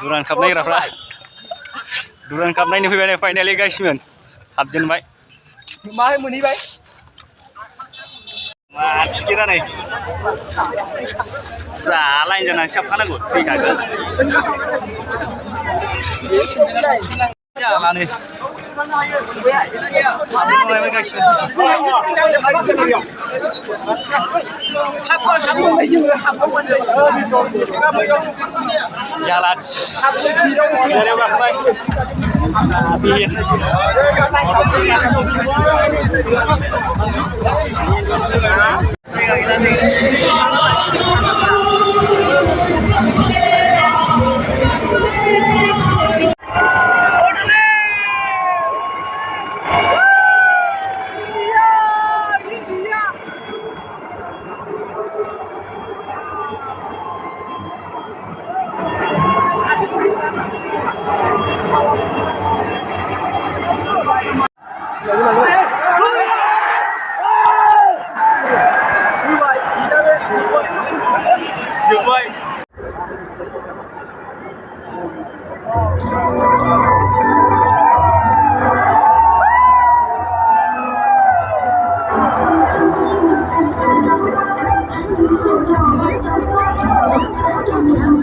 Duran Cup nagrafra Duran Cup naयनो फैबाय finally गायसिमोन हाबजेनबाय माहाय मोनहैबाय मा टिकेटआ नै फुरा लाइन जानानै साबखानांगौ फैखागोन जालानो हाबजेनबाय गायसिमोन जाला गारियाव गाखोबाय बिहिर